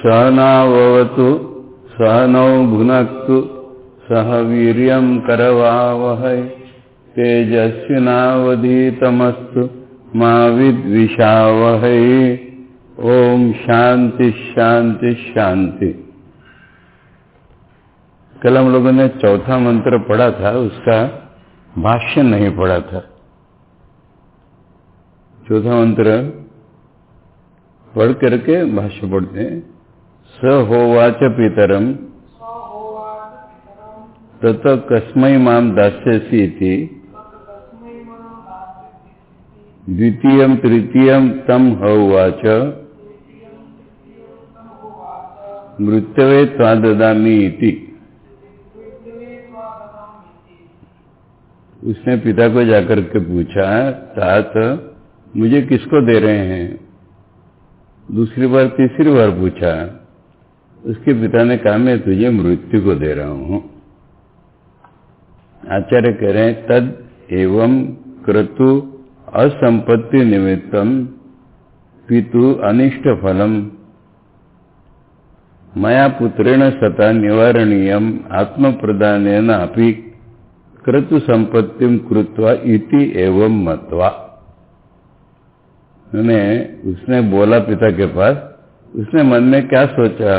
सहनाववतु सहनौ भुनक्तु सह वीर्यं करवावहै तेजस्विनावधीतमस्तु मा विद्विषावहै। ओम शांति शांति शांति। कल हम लोगों ने चौथा मंत्र पढ़ा था, उसका भाष्य नहीं पढ़ा था। चौथा मंत्र पढ़ करके भाष्य पढ़ते हैं। स होवाच पितरम तत कस्मै मां दास्यसि इति द्वितीयं तृतीयं तं होवाच मृत्यवे त्वा ददामि इति। उसने पिता को जाकर के पूछा, तात मुझे किसको दे रहे हैं? दूसरी बार तीसरी बार पूछा। उसके पिता ने कहा, मैं तुझे मृत्यु को दे रहा हूं। आचार्य कह रहे हैं, तद एवं क्रतु असंपत्ति निमित्तम पितु अनिष्ट फलम मया पुत्रेण सता निवारणीयम आत्मप्रदानेन अपि क्रतु संपत्तिम कृत्वा इति एवं मत्वा। उसने बोला पिता के पास, उसने मन में क्या सोचा?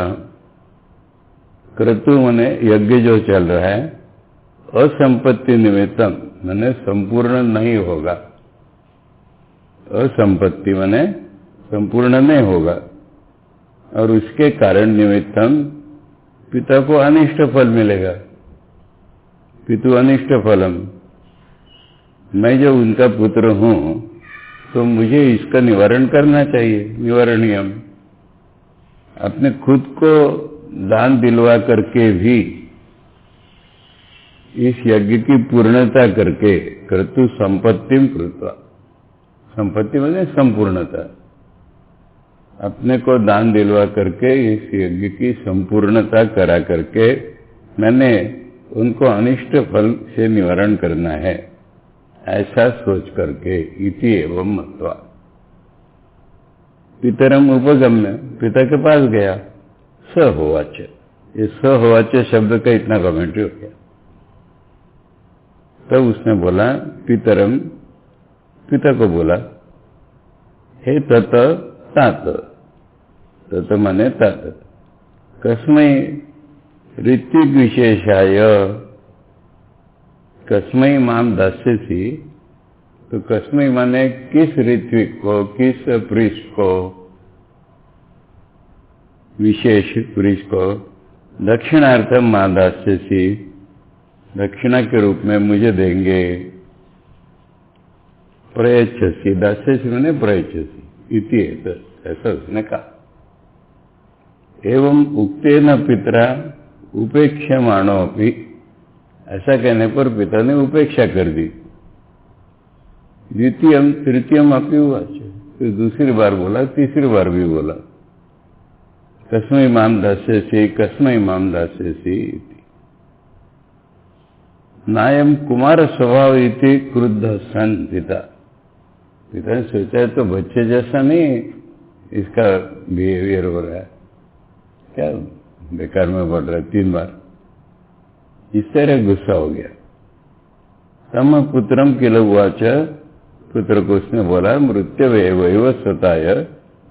क्रतु माने यज्ञ जो चल रहा है, असंपत्ति निमित्तम माने संपूर्ण नहीं होगा। असंपत्ति माने संपूर्ण नहीं होगा, और उसके कारण निमित्तम पिता को अनिष्ट फल मिलेगा। पितु अनिष्ट फलम, मैं जो उनका पुत्र हूं तो मुझे इसका निवारण करना चाहिए। निवारणीयम, अपने खुद को दान दिलवा करके भी इस यज्ञ की पूर्णता करके क्रतु संपत्तिम कृत्वा। संपत्ति माने संपूर्णता। अपने को दान दिलवा करके इस यज्ञ की संपूर्णता करा करके मैंने उनको अनिष्ट फल से निवारण करना है, ऐसा सोच करके इति एवं मत्वा। पितरम उपगम्य, पिता के पास गया। स होवाच, ये स होवाच शब्द का इतना कमेंट्री हो गया। तब उसने बोला, पितरम, पिता को बोला, हे तत तात, तत माने तात, कस्मै ऋत्विक विशेषाय कस्मै मां दास्यसि। तो कस्मै माने किस ऋत्विक को, किस पुरुष को, विशेष पुरुष को दक्षिणार्थम मां दास्यसि, दक्षिणा के रूप में मुझे देंगे। प्रयच्छसि, दास्यसि माने प्रयच्छसि इति, ऐसा उसने कहा। एवं उक्तेन पितरा उपेक्षमाणो अपि, ऐसा कहने पर पिता ने उपेक्षा कर दी। द्वितीयम तृतीयम अपि हुआ, फिर दूसरी बार बोला, तीसरी बार भी बोला, कस्मै मां दास्यसि, कस्मै मां दास्यसि इति। नायम कुमार स्वभाव इति क्रुद्ध सन पिता। पिता ने सोचा तो बच्चे जैसा नहीं इसका बिहेवियर हो रहा है, क्या बेकार में बढ़ रहा है 3 बार। इस तरह गुस्सा हो गया। तम पुत्रम किल उवाच, पुत्र को उसने बोला, मृत्यु वैव सताय,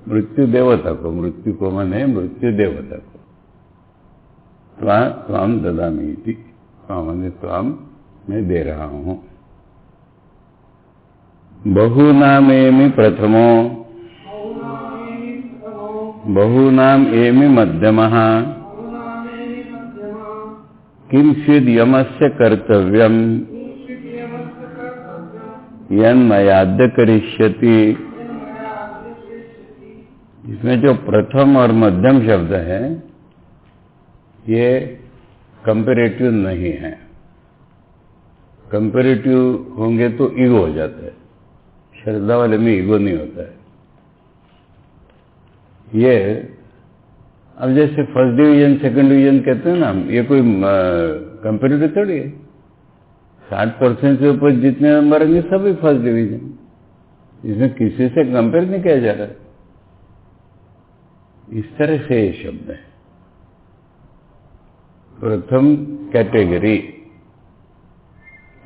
मृत्यु देवता को, मृत्यु को माने मृत्यु देवता को, त्वाम ददामि इति, माने त्वाम मैं दे रहा हूं। बहुनामेमि प्रथमो बहुनाम एमि मध्यमः किम स्विद यमस्य कर्तव्यम यन्मयाद्य करिष्यति। इसमें जो प्रथम और मध्यम शब्द है ये कंपैरेटिव नहीं है। कंपैरेटिव होंगे तो ईगो हो जाता है, श्रद्धा वाले में ईगो नहीं होता है। ये अब जैसे फर्स्ट डिवीजन सेकंड डिवीजन कहते हैं ना, ये कोई कंपैरेटिव थोड़ी है। 60% से ऊपर जितने नंबर आएंगे सभी फर्स्ट डिवीजन, इसमें किसी से कंपेयर नहीं किया जा रहा है। इस तरह से ये शब्द है। प्रथम कैटेगरी,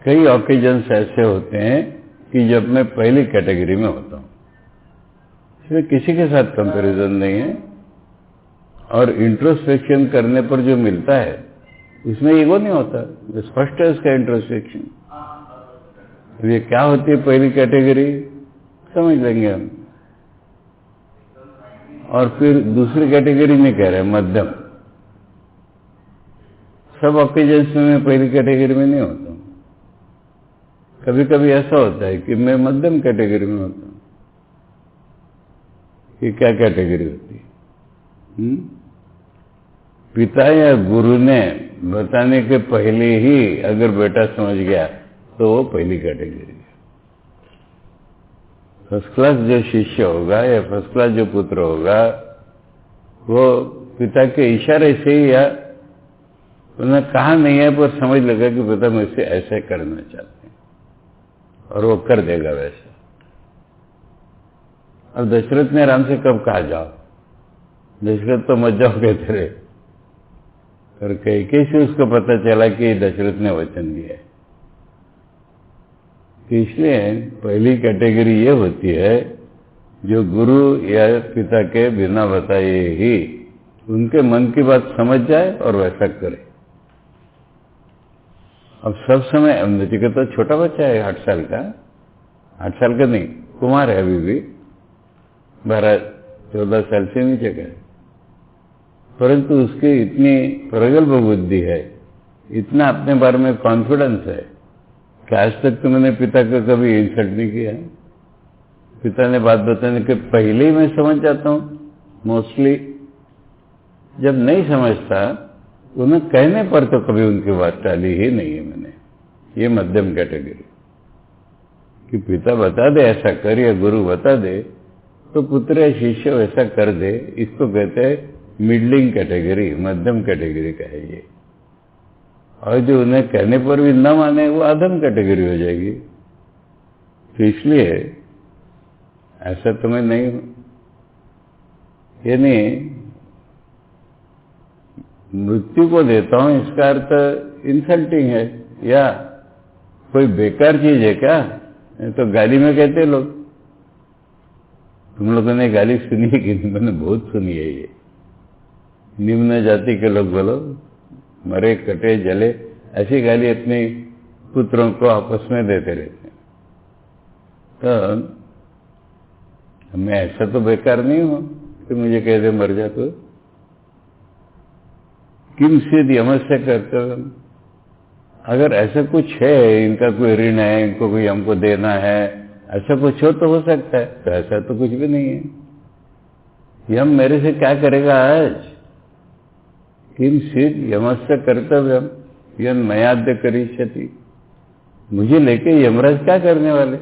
कई ऑकेजन्स ऐसे होते हैं कि जब मैं पहली कैटेगरी में होता हूं, इसमें किसी के साथ कंपैरिजन नहीं है, और इंट्रोस्पेक्शन करने पर जो मिलता है उसमें ईगो नहीं होता, स्पष्ट है उसका इंट्रोस्पेक्शन। ये क्या होती है पहली कैटेगरी समझ लेंगे हम। और फिर दूसरी कैटेगरी में कह रहे हैं मध्यम। सब ऑकेजन्स में मैं पहली कैटेगरी में नहीं होता हूं, कभी कभी ऐसा होता है कि मैं मध्यम कैटेगरी में होता हूं। ये क्या कैटेगरी होती है? पिता या गुरु ने बताने के पहले ही अगर बेटा समझ गया तो वो पहली कैटेगरी है। फर्स्ट क्लास जो शिष्य होगा या फर्स्ट क्लास जो पुत्र होगा, वो पिता के इशारे से ही, या उन्होंने कहा नहीं है पर समझ लगा कि पिता मुझसे ऐसे करना चाहते हैं, और वो कर देगा वैसा। अब दशरथ ने राम से कब कहा जाओ? दशरथ तो मत जाओ कहते रहे, और कैके से उसको पता चला कि दशरथ ने वचन दिया है। तो इसलिए पहली कैटेगरी ये होती है जो गुरु या पिता के बिना बताए ही उनके मन की बात समझ जाए और वैसा करे। अब सब समय नचिकेता तो छोटा बच्चा है, 8 साल का, 8 साल का नहीं, कुमार है अभी भी, 12-14 साल से नीचे का है, परंतु उसकी इतनी प्रगल्भ बुद्धि है, इतना अपने बारे में कॉन्फिडेंस है कि आज तक तो मैंने पिता का कभी इंसल्ट नहीं किया है। पिता ने बात बताने के पहले ही मैं समझ जाता हूं मोस्टली। जब नहीं समझता, उन्हें कहने पर तो कभी उनकी बात टाली ही नहीं है मैंने। ये मध्यम कैटेगरी कि पिता बता दे ऐसा कर, या गुरु बता दे तो पुत्र या शिष्य वैसा कर दे, इसको कहते हैं मिडलिंग कैटेगरी, मध्यम कैटेगरी का है ये। और जो उन्हें कहने पर भी न माने वो अधम कैटेगरी हो जाएगी। तो इसलिए ऐसा तो मैं नहीं हूं। यानी मृत्यु को देता हूं इसका अर्थ इंसल्टिंग है, या कोई बेकार चीज है क्या? तो गाली में कहते लोग, तुम लोगों ने गाली सुनी है कि नहीं? मैंने बहुत सुनी है ये। निम्न जाति के लोग बोलो, मरे कटे जले, ऐसी गाली अपने पुत्रों को आपस में देते रहते हैं। तो मैं ऐसा तो बेकार नहीं हूं कि मुझे कह दे मर जा। तो किम सिद्ध यमस्य कर्तव्य, अगर ऐसा कुछ है, इनका कोई ऋण है, इनको कोई हमको देना है, ऐसा कुछ हो तो हो सकता है, तो ऐसा तो कुछ भी नहीं है। यम मेरे से क्या करेगा आज? किम सिद्ध यमस्य कर्तव्यम यन मयाद्य करिष्यति, मुझे लेके यमराज क्या करने वाले?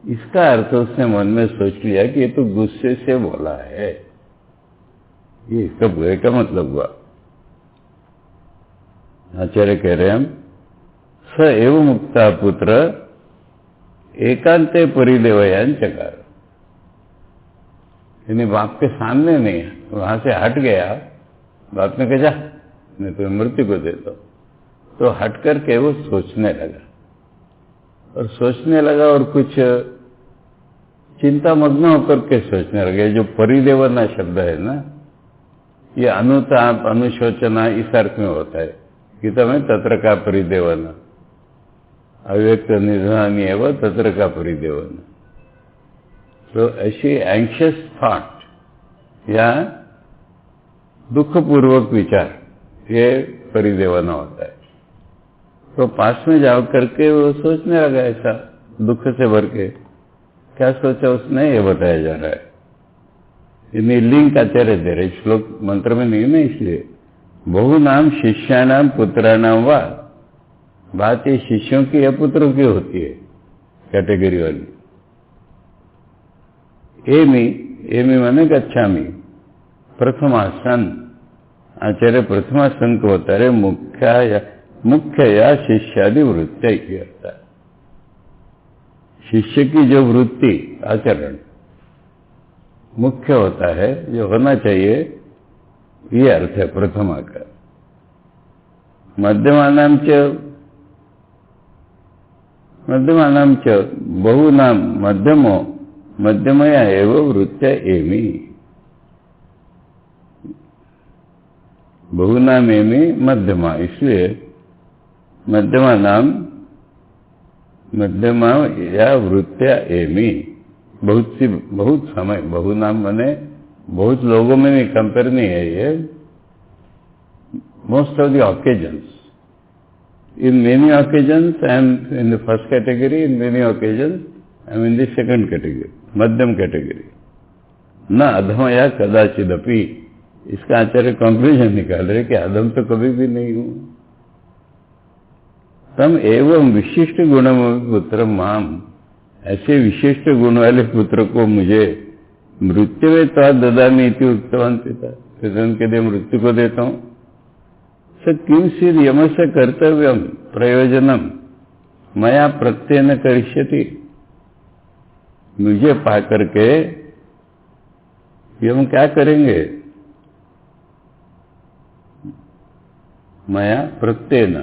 इसका अर्थ उसने मन में सोच लिया कि ये तो गुस्से से बोला है, ये इसका बुरे का मतलब हुआ। आचार्य कह रहे हैं हम, स एव मुक्ता पुत्र एकांते परिदेवयान चकार, यानी बाप के सामने नहीं, वहां से हट गया, बाप ने कहा जा मैं तुम्हें मृत्यु को देता हूं, तो हट करके वो सोचने लगा, और सोचने लगा और कुछ चिंता मग्न होकर के सोचने लगे। जो परिदेवना शब्द है ना, ये अनुताप अनुशोचना इस अर्थ में होता है। गीता में तत्र का परिदेवना, अव्यक्त निधानी एवं तत्र का परिदेवना। तो ऐसी एंशियस थॉट या दुखपूर्वक विचार, ये परिदेवना होता है। तो पास में जाओ करके वो सोचने लगा ऐसा दुख से भर के। क्या सोचा उसने, ये बताया जा रहा है। इन्हें लिंक आचार्य दे रहे, श्लोक मंत्र में नहीं ना, इसलिए बहु नाम शिष्यानाम पुत्रानाम वा, बात ये शिष्यों की या पुत्रों की होती है कैटेगरी वाली। एमी माने गच्छामी, प्रथमा सन, आचार्य प्रथमा सन को बता रहे, मुख्य या शिष्यादि वृत्ति की अर्थ है। शिष्य की जो वृत्ति आचरण, मुख्य होता है, जो होना चाहिए, ये अर्थ है प्रथमा का। मध्यमानाम च बहुनाम मध्यमो मध्यमया एव वृत्त्या एमि। बहुनाम एमि मध्यमा, इसलिए मध्यमा या वृत्त्या एमि। बहुत समय, बहुनाम माने बहुत लोगों में नहीं, कंपेयर नहीं है ये। Most of the occasions, in many occasions I am in the first category, in many occasions I am in the second category, मध्यम category। न अधम या कदाचिदपि, इसका आचार्य कंक्लूजन निकाल रहे कि अधम तो कभी भी नहीं हूं। तम एवं विशिष्ट गुण पुत्र माम, ऐसे विशिष्ट गुण वाले पुत्र को मुझे मृत्यु में तो ददामी इति उक्तवान पिता, फिर उनके लिए मृत्यु को देता हूं। स किंचिद यमस्य कर्तव्यम प्रयोजनम मया प्रत्ययन करिष्यति। मुझे पा करके यम क्या करेंगे? मया प्रत्ययन,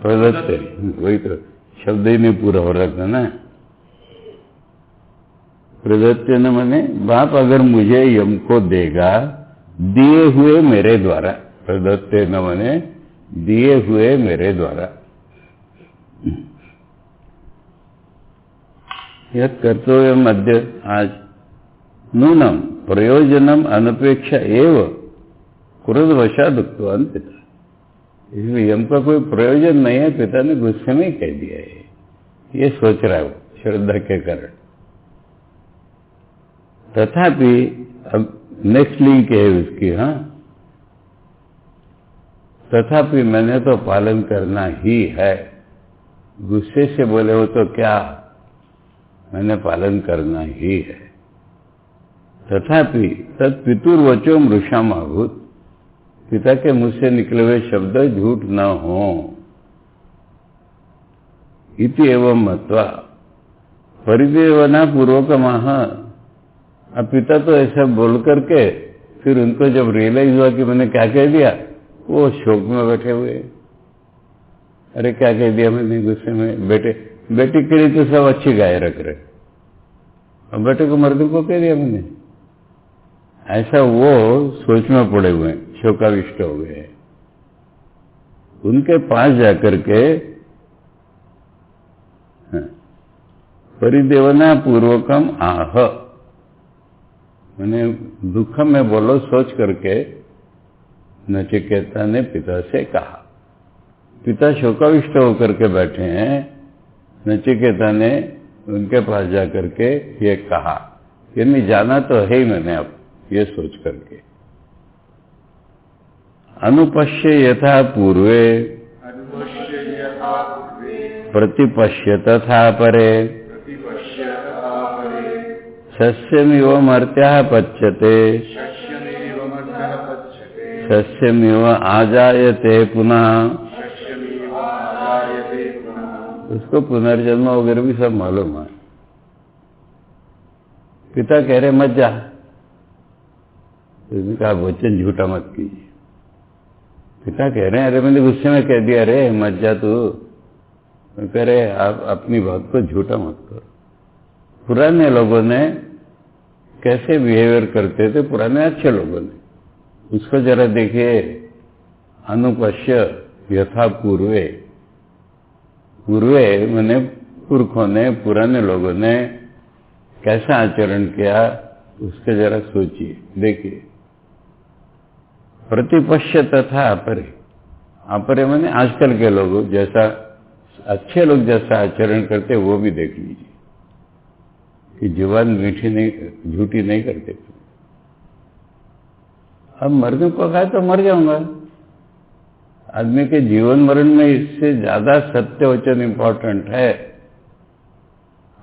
प्रदत्ते, वही तो शब्द ही नहीं पूरा हो रहा था ना। प्रदत्तेन माने बाप अगर मुझे यम को देगा दिए हुए मेरे द्वारा, प्रदत्ते न माने दिए हुए मेरे द्वारा। यह कर्तव्य मध्य आज नूनम प्रयोजनम अनपेक्षा एव क्रोधवशात् उक्तवान पिता। इसलिए यम का कोई प्रयोजन नहीं है, पिता ने गुस्से में ही कह दिया है, ये सोच रहा है वो श्रद्धा के कारण। तथापि अब नेक्स्ट लिंक है उसकी, हाँ, तथापि मैंने तो पालन करना ही है। गुस्से से बोले हो तो क्या, मैंने पालन करना ही है। तथापि तत्पितुर्वचो मृषाम अभूत, पिता के मुंह से निकले हुए शब्द झूठ न हो। इति एवं मत्वा परिदेवना पूर्वक माह। अब पिता तो ऐसा बोल करके फिर उनको जब रियलाइज हुआ कि मैंने क्या कह दिया, वो शोक में बैठे हुए। अरे क्या कह दिया मैंने गुस्से में? बेटे के लिए तो सब अच्छी गाय रख रहे, और बेटे को मर्द को कह दिया मैंने, ऐसा वो सोच में पड़े हुए, शोकाविष्ट हो गए। उनके पास जाकर के परिदेवना पूर्वकम आह, मैंने दुख में बोलो सोच करके नचिकेता ने पिता से कहा। पिता शोकाविष्ट होकर के बैठे हैं, नचिकेता ने उनके पास जाकर के ये कहा कि नहीं जाना तो है ही मैंने, अब ये सोच करके। अनुपश्य यथा पूर्वे प्रतिपश्य तथा परे सस्यमिव मर्त्याः पच्यते सस्यमिव आजायते पुनः। उसको पुनर्जन्म वगैरह भी सब मालूम है। पिता कह रहे मत जा, उसने कहा वचन झूठा मत कीजिए। पिता कह रहे हैं अरे मैंने गुस्से में कह दिया, अरे मत जा तू। कह रहे आप अपनी बात को झूठा मत करो। पुराने लोगों ने कैसे बिहेवियर करते थे, पुराने अच्छे लोगों ने, उसको जरा देखिए। अनुपश्य यथा पूर्वे, पूर्वे मैंने पुरखों ने, पुराने लोगों ने कैसा आचरण किया, उसके जरा सोचिए, देखिए। प्रतिपश्य तथा अपरे, अपरे मैंने आजकल के लोग जैसा, अच्छे लोग जैसा आचरण करते वो भी देख लीजिए कि जुबान मीठी नहीं, झूठी नहीं करते। अब मरने को कहा तो मर जाऊंगा। आदमी के जीवन मरण में इससे ज्यादा सत्य वचन इंपॉर्टेंट है।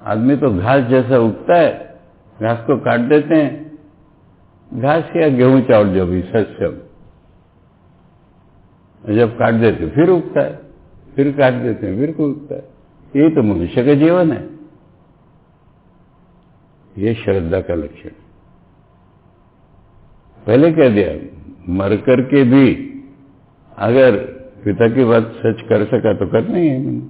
आदमी तो घास जैसा उगता है, घास को काट देते हैं, घास या गेहूं चावल जो भी सस्य, जब काट देते फिर उगता है, फिर काट देते हैं फिर उगता है। यही तो मनुष्य का जीवन है। ये श्रद्धा का लक्षण। पहले कह दिया, मर करके भी अगर पिता की बात सच कर सका तो करना ही है मैंने।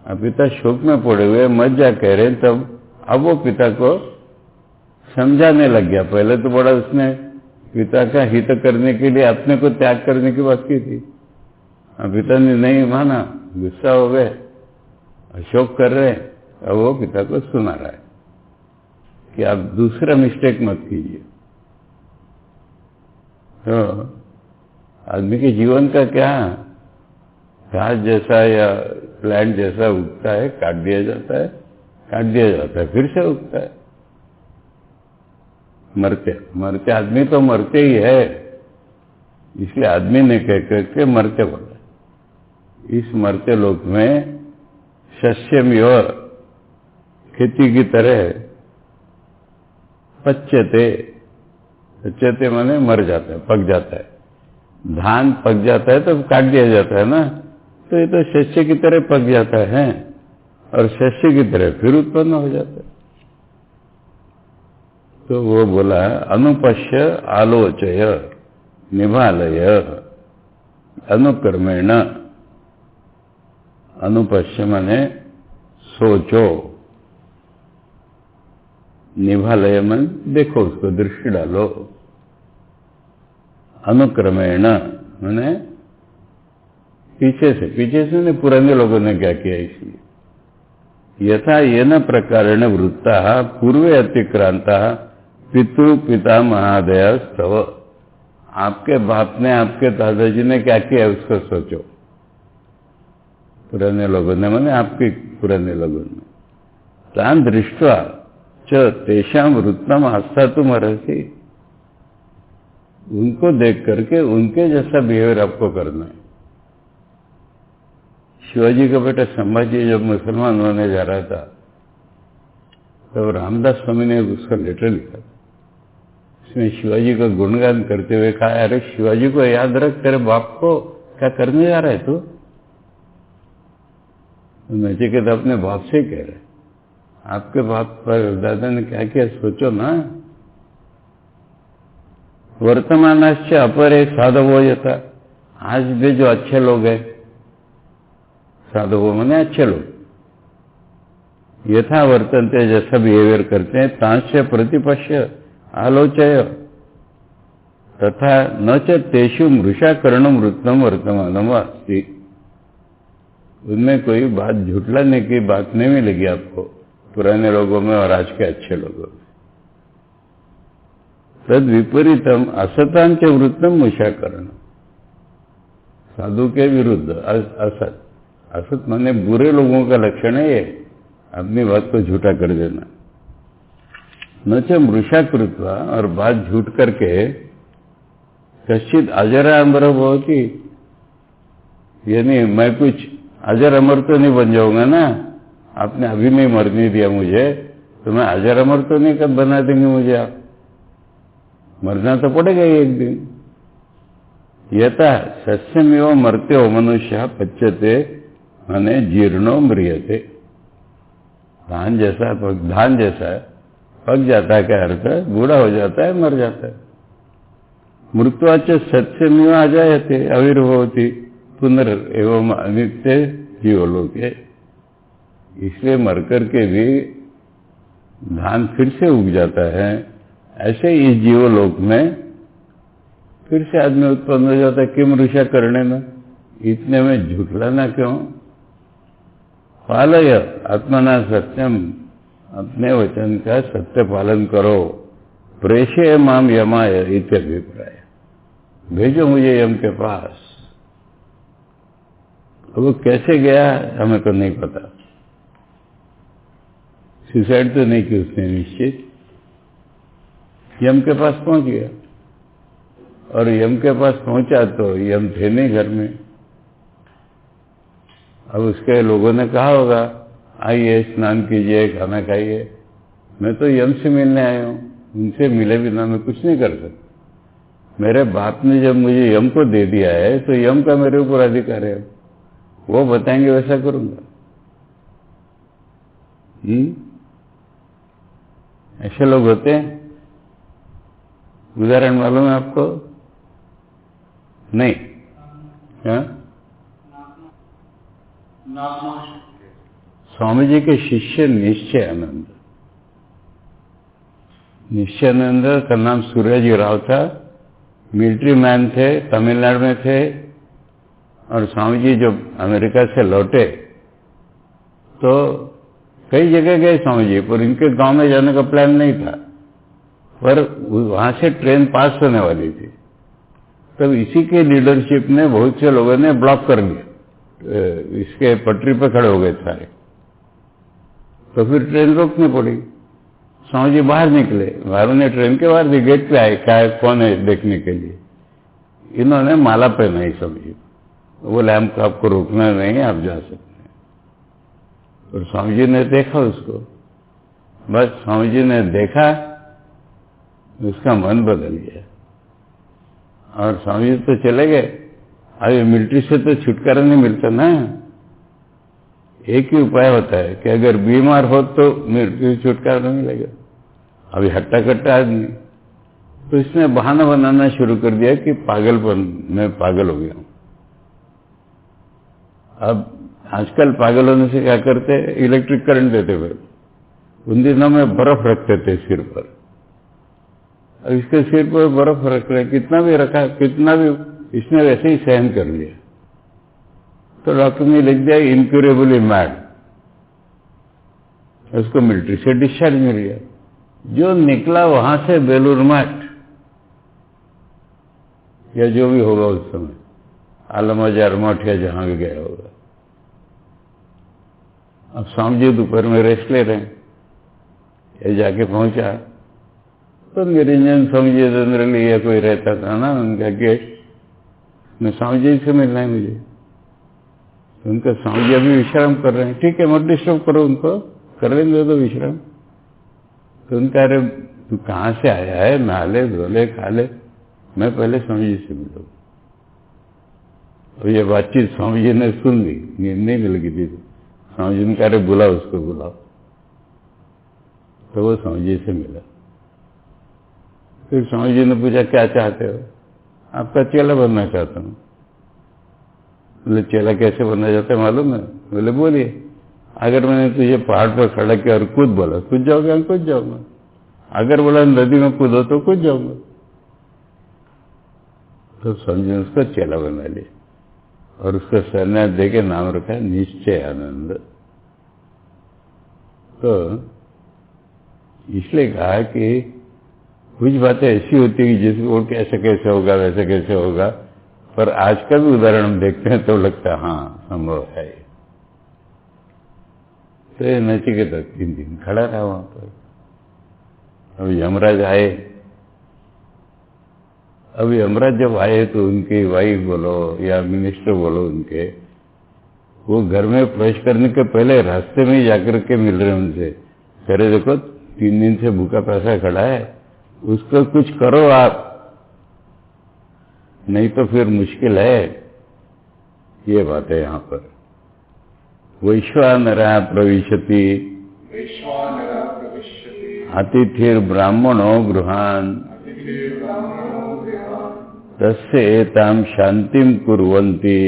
अब पिता शोक में पड़े हुए मत जा कह रहे, तब अब वो पिता को समझाने लग गया। पहले तो बड़ा उसने पिता का हित करने के लिए अपने को त्याग करने की बात की थी। अब पिता ने नहीं माना, गुस्सा हो गए, अशोक कर रहे। अब वो पिता को सुना रहा है कि आप दूसरा मिस्टेक मत कीजिए। तो आदमी के जीवन का क्या, घास जैसा या प्लांट जैसा उगता है, काट दिया जाता है, काट दिया जाता है, फिर से उगता है। मरते मरते आदमी तो मरते ही है, इसलिए आदमी ने कह करके मरते बोला। इस मरते लोक में शस्यमिव, खेती की तरह, पच्यते, पच्यते माने मर जाता है, पक जाता है। धान पक जाता है तो काट दिया जाता है ना, तो ये तो शस्य की तरह पक जाता है और शस्य की तरह फिर उत्पन्न हो जाता है। तो वो बोला अनुपश्य आलोचय निभालय अनुक्रमेण। अनुपश्य माने सोचो, निभालय मन देखो, उसको दृष्टि डालो। अनुक्रमेण माने पीछे से ने पुराने लोगों ने क्या किया, इसलिए यथा येन प्रकारेण वृत्ता पूर्वे अतिक्रांता पितृ पिता महादय स्तव। आपके बाप ने, आपके दादाजी ने क्या किया उसको सोचो। पुराने लोगों ने माने आपके पुराने लोगों ने। तान दृष्ट्वा च तेषां वृत्तम आस्थातुम अर्हसि। उनको देख करके उनके जैसा बिहेवियर आपको करना है। शिवाजी का बेटा संभाजी जब मुसलमान होने जा रहा था, तब रामदास स्वामी ने उसका लेटर लिखा। इसमें शिवाजी का गुणगान करते हुए कहा, अरे शिवाजी को याद रख, तेरे बाप को क्या करने जा रहा है तू? नचिकेता अपने बाप से कह रहे, आपके बाप पर दादा ने क्या किया सोचो ना। वर्तमानाश्च अपरे साधवो यथा। आज भी जो अच्छे लोग हैं, साधवो माने अच्छे लोग, यथा वर्तनते जैसा बिहेवियर करते हैं, तांस्य प्रतिपश्य आलोचय तथा न च तेषु मृषाकरणम वृत्तम वर्तमानम अस्ति। उनमें कोई बात झुटलाने की बात नहीं मिलेगी आपको पुराने लोगों में और आज के अच्छे लोगों में। तद विपरीतम असतांच वृत्तम मृषाकरण। साधु के विरुद्ध असत, असत माने बुरे लोगों का लक्षण है ये, अपनी बात को झूठा कर देना। न च मृषा कृत्वा, और बात झूठ करके, कश्चित अजरा अमर होती, यानी मैं कुछ अजर अमर तो नहीं बन जाऊंगा ना, आपने अभी नहीं मरने दिया मुझे, तो मैं अजर अमर तो नहीं कब बना देंगे मुझे आप? मरना तो पड़ेगा ही एक दिन। यथा सस्यमेव मरते हो मनुष्य पच्यते माने जीर्णो म्रियते। धान जैसा पक जाता है, क्या अर्थ है? बूढ़ा हो जाता है, मर जाता है। मृत्युवाच सत्यमेव आ जायते आविर्भवति पुनर् एवं अनित्य जीवलोके। इसलिए मरकर के भी धान फिर से उग जाता है। ऐसे इस जीवलोक में फिर से आदमी उत्पन्न हो जाता है। किम ऋषा करने में, इतने में झुठलाना क्यों? पालय आत्मना सत्यम, अपने वचन का सत्य पालन करो। प्रेषय माम यमाय इत्यभिप्राय, भेजो मुझे यम के पास। वो कैसे गया हमें तो नहीं पता। सुसाइड तो नहीं की उसने निश्चित, यम के पास पहुंच गया। और यम के पास पहुंचा तो यम थे नहीं घर में। अब उसके लोगों ने कहा होगा, आइए स्नान कीजिए, खाना खाइए। मैं तो यम से मिलने आया हूं, उनसे मिले बिना मैं कुछ नहीं कर सकता। मेरे बाप ने जब मुझे यम को दे दिया है तो यम का मेरे ऊपर अधिकार है, वो बताएंगे वैसा करूंगा। ऐसे लोग होते हैं। उदाहरण मालूम है आपको? नहीं? हाँ? स्वामी जी के शिष्य निश्चयानंद, निश्चयानंद का नाम सूर्याजी राव था, मिलिट्री मैन थे, तमिलनाडु में थे। और स्वामी जी जब अमेरिका से लौटे तो कई जगह गए स्वामी जी, पर इनके गांव में जाने का प्लान नहीं था, पर वहां से ट्रेन पास होने वाली थी। तब इसी के लीडरशिप में बहुत से लोगों ने ब्लॉक कर दिया, इसके पटरी पर खड़े हो गए सारे। तो फिर ट्रेन रोकनी पड़ी। स्वामी जी बाहर निकले, बाहर ने ट्रेन के बाहर भी गेट पे आए, क्या कौन है देखने के लिए। इन्होंने माला पहनाई स्वामी जी, बोले हमको आपको रोकना नहीं है, आप जा सकते हैं। और स्वामी जी ने देखा उसको, बस स्वामी जी ने देखा, उसका मन बदल गया और स्वामी जी तो चले गए। अभी मिलिट्री से तो छुटकारा नहीं मिलता ना। एक ही उपाय होता है कि अगर बीमार हो तो मिलिट्री से छुटकारा नहीं मिलेगा। अभी हट्टा कट्टा आदमी, तो इसने बहाना बनाना शुरू कर दिया कि पागलपन, मैं पागल हो गया हूं। अब आजकल पागल होने से क्या करते, इलेक्ट्रिक करंट देते। फिर उन दिनों में बर्फ रखते थे सिर पर। अब इसके सिर पर बर्फ रख रहे, कितना भी रखा, कितना भी, इसने वैसे ही सहन कर लिया। तो डॉक्टर ने लिख दिया इनक्यूरेबली मैड। उसको मिलिट्री से डिस्चार्ज मिल गया। जो निकला वहां से बेलूर मठ या जो भी होगा उस समय, आलमबाजार मठ या जहां भी गया होगा। अब स्वामी जी दोपहर में रेस्ट ले रहे हैं, ये जाके पहुंचा तो निरंजन स्वामी जी जनरली या कोई रहता था ना उनका गेट में, स्वामी जी से मिलना है मुझे। तो उनका स्वामी जी अभी विश्राम कर रहे हैं, ठीक है मत डिस्टर्ब करो उनको, कर लेंगे तो विश्राम। तो उनका अरे तू कहां से आया है, नहा ले, धो ले, खा ले, मैं पहले स्वामी जी से मिलूं। तो ये बातचीत स्वामी जी ने सुन ली, नींद नहीं मिल गई थी। स्वामी जी ने कहा बुलाओ उसको, बुलाओ। तो वो स्वामी जी से मिला। फिर स्वामी जी ने पूछा क्या चाहते हो? आपका चेला बनना चाहता हूं। बोले चेला कैसे बनना चाहते हैं मालूम है? बोले बोलिए। अगर मैंने तुझे पहाड़ पर खड़ा किया और कूद बोला, कूद जाओगे? कूद जाऊंगा। अगर बोला नदी में कूदो तो कूद जाऊंगा। तो स्वामी जी ने उसका चेला बना लिया और उसका सरनाम देके नाम रखा निश्चयानंद। तो इसलिए कहा कि कुछ बातें ऐसी होती है कि जिसको कैसे कैसे होगा, वैसे कैसे होगा, पर आज का भी उदाहरण हम देखते हैं तो लगता है हाँ संभव है। तो ये नचिकेता 3 दिन खड़ा रहा वहां पर। अब यमराज आए। अब यमराज जब आए तो उनकी वाइफ बोलो या मिनिस्टर बोलो उनके, वो घर में प्रवेश करने के पहले रास्ते में ही जाकर के मिल रहे उनसे, कह रहे देखो 3 दिन से भूखा प्यासा खड़ा है, उसको कुछ करो आप, नहीं तो फिर मुश्किल है। ये बात है यहां पर। वैश्वानरः प्रविशति अतिथिर ब्राह्मणो गृहान् तस्य एतां शान्तिं कुर्वन्ति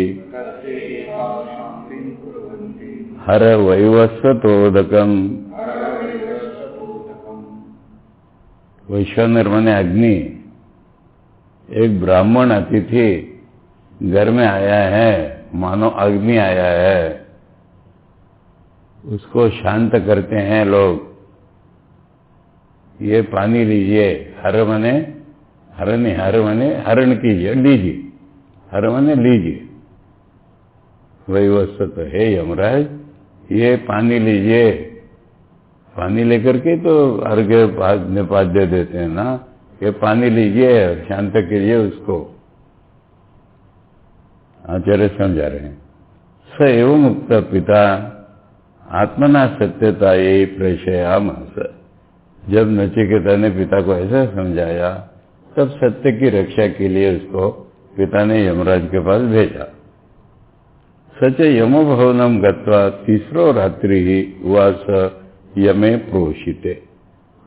हर वैवस्वतोदकम्। वैश्वानर माने अग्नि। एक ब्राह्मण अतिथि घर में आया है, मानो अग्नि आया है, उसको शांत करते हैं लोग। ये पानी लीजिए, हर मने हरण, हर मने हरण कीजिए, लीजिए, हर मने लीजिए। वैवस्वत है यमराज, ये पानी लीजिए। पानी लेकर के तो अर्घ्य पाद्य देते हैं ना, ये पानी लीजिए और शांत कीजिए उसको। आचार्य समझा रहे हैं। स एव मुक्त पिता आत्मना सत्यता यही प्रेषयामास। जब नचिकेता ने पिता को ऐसा समझाया तब सत्य की रक्षा के लिए उसको पिता ने यमराज के पास भेजा। सच यमो भवनम गत्वा तीसरो रात्रि ही उवास यमे प्रोषिते।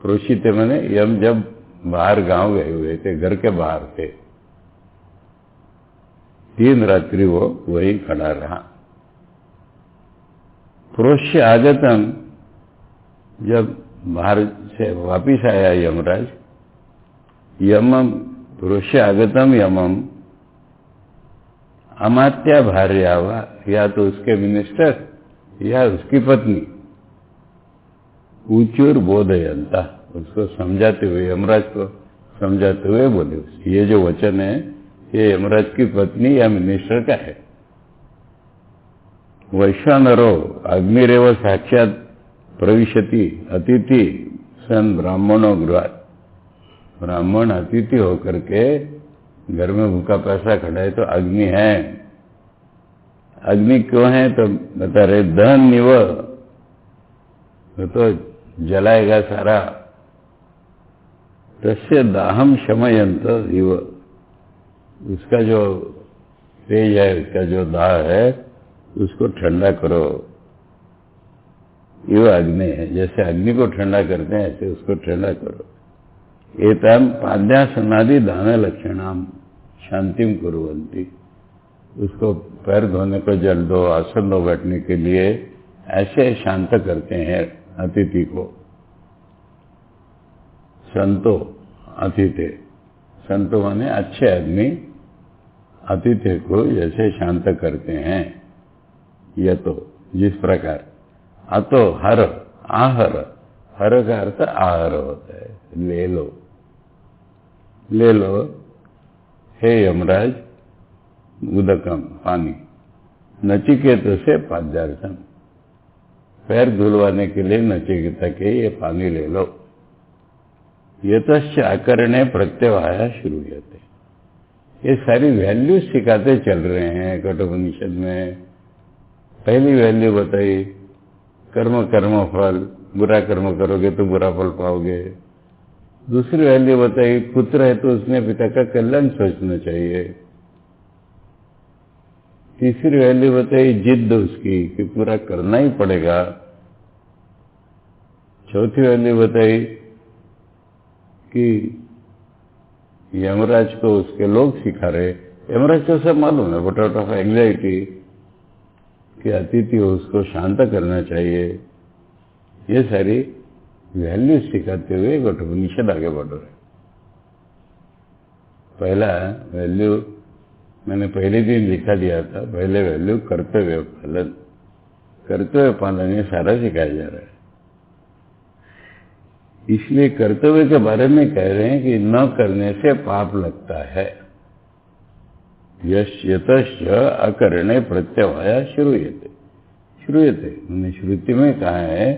प्रोषित मैंने यम जब बाहर गांव गए हुए थे, घर के बाहर थे, 3 रात्रि वो वही खड़ा रहा। प्रोष्य आगतम, जब बाहर से वापिस आया यमराज, यमम प्रोष्य आगतम यमम अमात्या भार्यावा, या तो उसके मिनिस्टर या उसकी पत्नी, ऊचुर बोधयंता, उसको समझाते हुए, यमराज को समझाते हुए बोले, ये जो वचन है ये यमराज की पत्नी या मिनिस्टर का है। वैश्वानरो अग्निरेव साक्षात प्रविशति अतिथि सन ब्राह्मणों गृहात, ब्राह्मण अतिथि होकर के घर में भूखा प्यासा खड़ा है तो अग्नि है। अग्नि क्यों है तो बता रहे, दहन निव, तो जलाएगा सारा। तस्य दाहम शमयंत इव, उसका जो तेज है, उसका जो दाह है, उसको ठंडा करो। इव अग्नि है, जैसे अग्नि को ठंडा करते हैं ऐसे उसको ठंडा करो। एतम पाद्यासनादि दान लक्षणाम शांतिम कुर्वन्ति, उसको पैर धोने को जल दो, आसन दो बैठने के लिए, ऐसे शांत करते हैं अतिथि को। संतो अतिथि, संतो माने अच्छे आदमी अतिथि को जैसे शांत करते हैं, यह तो जिस प्रकार। अतो हर आहर, हर का अर्थ आहर होता है, ले लो, ले लो हे यमराज उदकम, पानी, नचिकेत से पाद्यार्थम, पैर धुलवाने के लिए नचिकेता के ये पानी ले लो। यतश्च आकरणे प्रत्यवाया श्रूयते, ये सारी वैल्यू सिखाते चल रहे हैं कठोपनिषद में। पहली वैल्यू बताई, कर्म कर्म फल, बुरा कर्म करोगे तो बुरा फल पाओगे। दूसरी वैल्यू बताई, पुत्र है तो उसने पिता का कल्याण सोचना चाहिए। तीसरी वैल्यू बताई जिद उसकी कि पूरा करना ही पड़ेगा। चौथी वैल्यू बताई कि यमराज को उसके लोग सिखा रहे, यमराज को सब मालूम है, बट आउट ऑफ एंग्जाइटी कि अतिथि हो उसको शांत करना चाहिए। ये सारी वैल्यू सिखाते हुए कठोपनिषद आगे बढ़ रहे। पहला वैल्यू मैंने पहले दिन लिखा दिया था, पहले वैल्यू कर्तव्य पालन, कर्तव्य पालन ये सारा सिखाया जा रहा है। इसलिए कर्तव्य के बारे में कह रहे हैं कि न करने से पाप लगता है। यश यतश्च अकरणे प्रत्यवाया श्रूयते, श्रूयते मैंने श्रुति में कहा है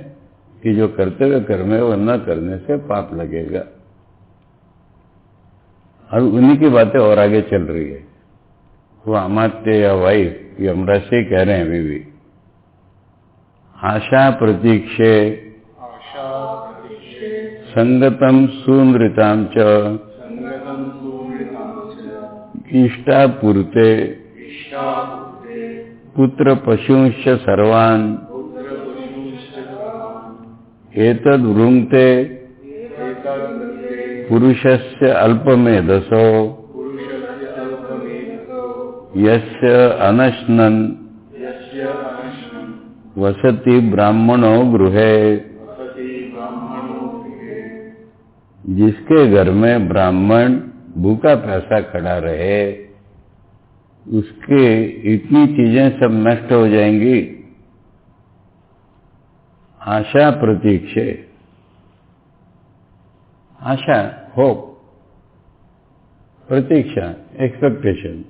कि जो कर्तव्य कर्म है वह न करने से पाप लगेगा। अब उन्हीं की बातें और आगे चल रही है। वो अमात्य या वाइफ यमराज से कह रहे हैं अभी भी, आशा प्रतीक्षे संगतम सुनृताम च इष्टापूर्ते पुत्र पशुंश्च सर्वान् एतद् वृंक्ते पुरुषस्य अल्पमेधसो यस्य अनश्नन् वसति ब्राह्मणो गृहे, जिसके घर में ब्राह्मण भूखा प्यासा खड़ा रहे उसके इतनी चीजें सब नष्ट हो जाएंगी। आशा प्रतीक्षे, आशा होप, प्रतीक्षा एक्सपेक्टेशन,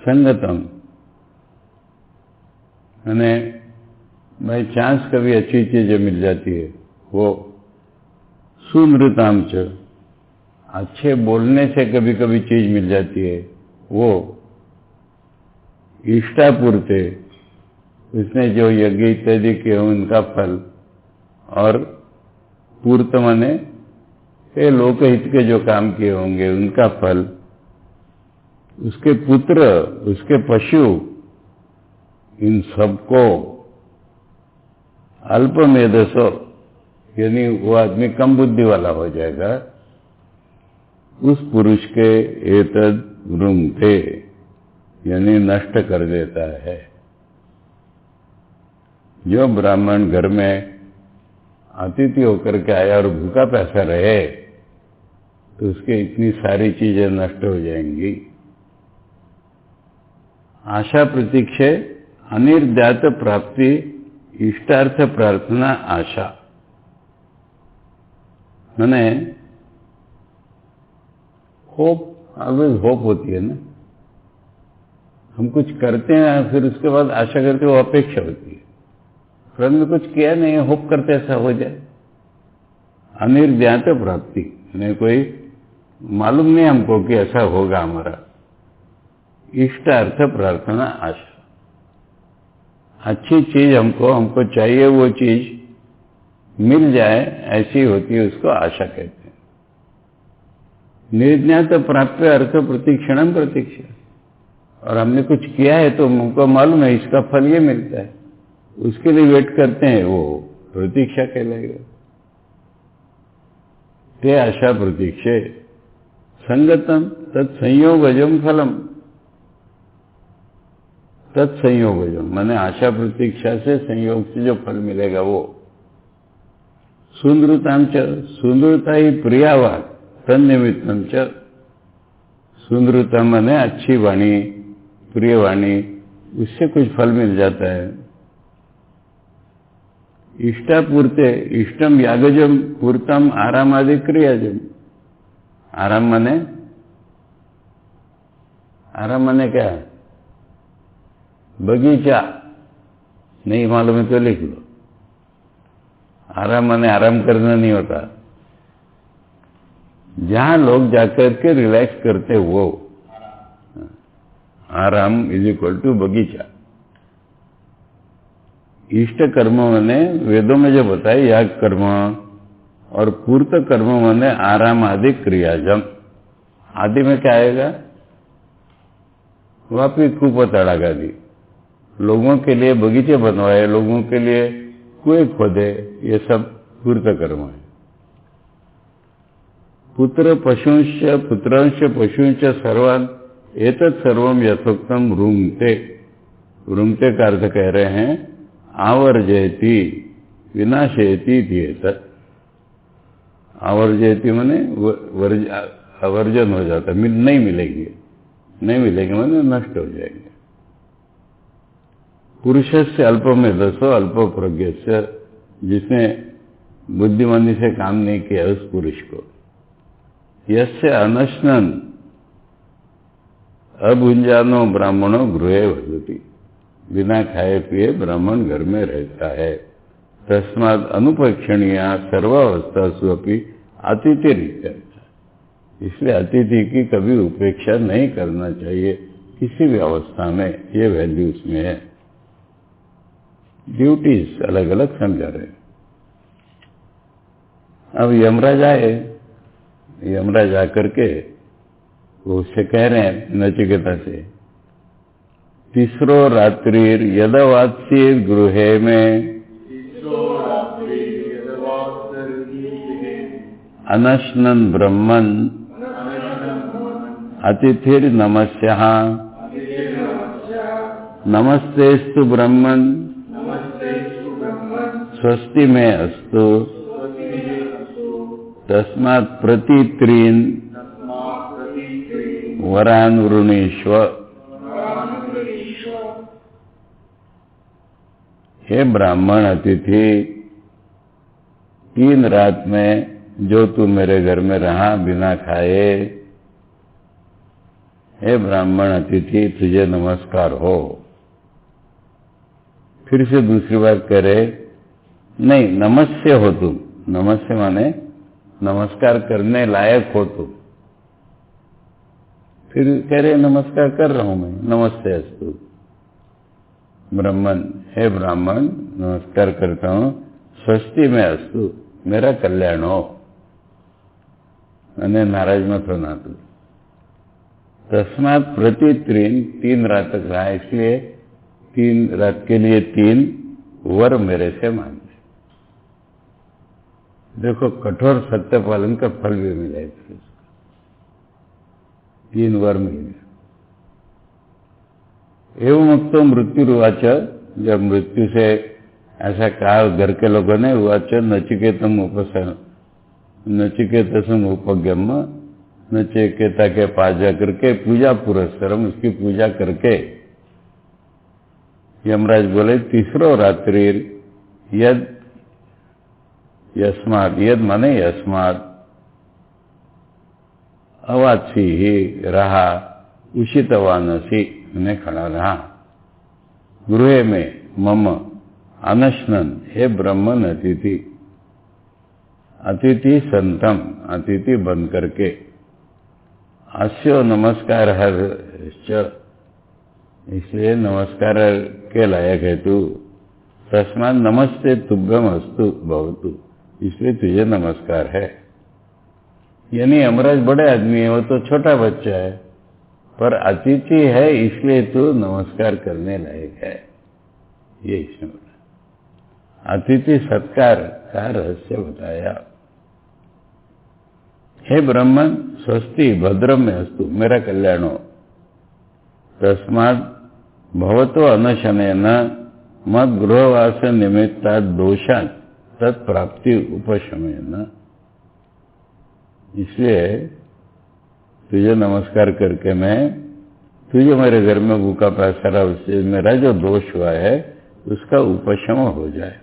संगतम मैंने बाई चांस कभी अच्छी चीजें मिल जाती है वो, सुनृताम च अच्छे बोलने से कभी कभी चीज मिल जाती है वो, इष्टापूर्ते उसने जो यज्ञ इत्यादि किए उनका फल, और पूर्त माने ये लोकहित के जो काम किए होंगे उनका फल, उसके पुत्र उसके पशु, इन सबको अल्पमेधसो यानी वो आदमी कम बुद्धि वाला हो जाएगा। उस पुरुष के एतद वृंगते यानी नष्ट कर देता है। जो ब्राह्मण घर में अतिथि होकर के आया और भूखा प्यासा रहे तो उसके इतनी सारी चीजें नष्ट हो जाएंगी। आशा प्रतीक्षे अनिर्ध्यात प्राप्ति इष्टार्थ प्रार्थना आशा। मैंने होप ऑलवेज होप होती है ना। हम कुछ करते हैं फिर उसके बाद आशा करते वो अपेक्षा होती है। फिर हमने कुछ किया नहीं, होप करते ऐसा हो जाए। अनिर्ध्यात प्राप्ति यानी कोई मालूम नहीं हमको कि ऐसा होगा हमारा। इष्ट अर्थ प्रार्थना आशा। अच्छी चीज हमको चाहिए, वो चीज मिल जाए ऐसी होती है, उसको आशा कहते हैं। निर्ज्ञात प्राप्य अर्थ प्रतीक्षणम प्रतीक्षा। और हमने कुछ किया है तो हमको मालूम है इसका फल ये मिलता है, उसके लिए वेट करते हैं, वो प्रतीक्षा कहलाएगा। ते आशा प्रतीक्षे संगतम तत्संयोगजम फलम। तत्संयोगजम माने आशा प्रतीक्षा से संयोग से जो फल मिलेगा वो। सुंदरताम च सुंदरता ही प्रियावाद तन्निमित्तम च। सुंदरता माने अच्छी वाणी, प्रिय वाणी, उससे कुछ फल मिल जाता है। इष्टापूर्ते इष्टम यागजम पूर्तम आराम आदि क्रियाजम। आराम माने क्या है? बगीचा नहीं मालूम है तो लिख लो। आराम माने आराम करना नहीं होता। जहां लोग जाकर के रिलैक्स करते वो आराम इज इक्वल टू बगीचा। इष्ट कर्म मैंने वेदों में जो बताए याग कर्म, और पूर्त कर्म मैंने आराम आदि क्रियाजम। आदि में क्या आएगा? वापी कूप तड़ाक आदि। लोगों के लिए बगीचे बनवाए, लोगों के लिए कुएं खोदे, ये सब पूर्त कर्म है। पुत्र पशुंश पुत्रांश पशुंश सर्वान एतत् सर्वम यथोक्तम रूंगते। रूंगते का अर्थ कह रहे हैं आवर्जयति विनाशयति एतत्। आवर्जयति माने आवर्जन हो जाता, नहीं मिलेगी माने नष्ट हो जाएंगे। पुरुष से अल्प में दसो अल्प प्रज्ञ से, जिसने बुद्धिमानी से काम नहीं किया उस पुरुष को। यस्य अनश्नन अभुंजानो ब्राह्मणों गृहे भजति। बिना खाए पिए ब्राह्मण घर में रहता है। तस्माद अनुपक्षणीय सर्वावस्था स्वपि अतिथि रीत्या। इसलिए अतिथि की कभी उपेक्षा नहीं करना चाहिए किसी भी अवस्था में। ये वैल्यू उसमें है। ड्यूटीज अलग अलग समझा रहे हैं। अब यमराज आए, यमराज आकर के वो उससे कह रहे हैं नचिकेता से, तीसरो रात्रि यदवात्सी गृहे में अनश्नन ब्रह्मन अतिथिर नमस्यः। नमस्तेस्तु ब्रह्मन स्वस्ति में अस्तु। तस्मात् प्रतित्रीन वरान वृणीष्व। हे ब्राह्मण अतिथि, 3 रात में जो तू मेरे घर में रहा बिना खाए, हे ब्राह्मण अतिथि तुझे नमस्कार हो। फिर से दूसरी बार कह रहे, नहीं नमस्य हो तुम। नमस्य माने नमस्कार करने लायक हो तुम। फिर कह रहे नमस्कार कर रहा हूं मैं, नमस्ते अस्तु ब्राह्मण। हे ब्राह्मण नमस्कार करता हूं, स्वस्ति में अस्तु मेरा कल्याण हो, मैंने नाराज मत होना तू। तस्मात् प्रतित्रीन 3 रात तक रहा, इसलिए 3 रात के लिए 3 वर मेरे से मांगे। देखो कठोर सत्य पालन का फल भी मिला इसको, 3 वर मिल गया। एवं मुक्तो मृत्युरुवाच, जब मृत्यु से ऐसा कहा घर के लोगों ने, उवाच नचिकेतसम उपगम्य, नचिकेता के पास जाकर के पूजा पुरस्करम, उसकी पूजा करके यमराज बोले तीसरो रात्रि यद यस्मात्, यद माने यस्मात्, अवाची ही रहा, उषितवानसी, उन्हें खड़ा रहा, गृह में मम अनशनन, हे ब्रह्मन अतिथि, अतिथि संतम, अतिथि बन करके, अस्यो नमस्कार हर्ष, इसलिए नमस्कार के लायक है तू, तस्मात् नमस्ते तुभ्यम अस्तु भवतु, इसलिए तुझे नमस्कार है। यानी यमराज बड़े आदमी है, वो तो छोटा बच्चा है, पर अतिथि है इसलिए तू नमस्कार करने लायक है, ये इसमें बताया। अतिथि सत्कार का रहस्य बताया। हे ब्रह्मन स्वस्ति भद्रम में अस्तु, मेरा कल्याण हो, तस्मात् भवतो अनशनेन मद गृहवास निमित्ता दोषात् तत्प्राप्ति उपशमेन, इसलिए तुझे नमस्कार करके मैं, तुझे मेरे घर में भूखा प्यासा रहा, उससे मेरा जो दोष हुआ है उसका उपशम हो जाए।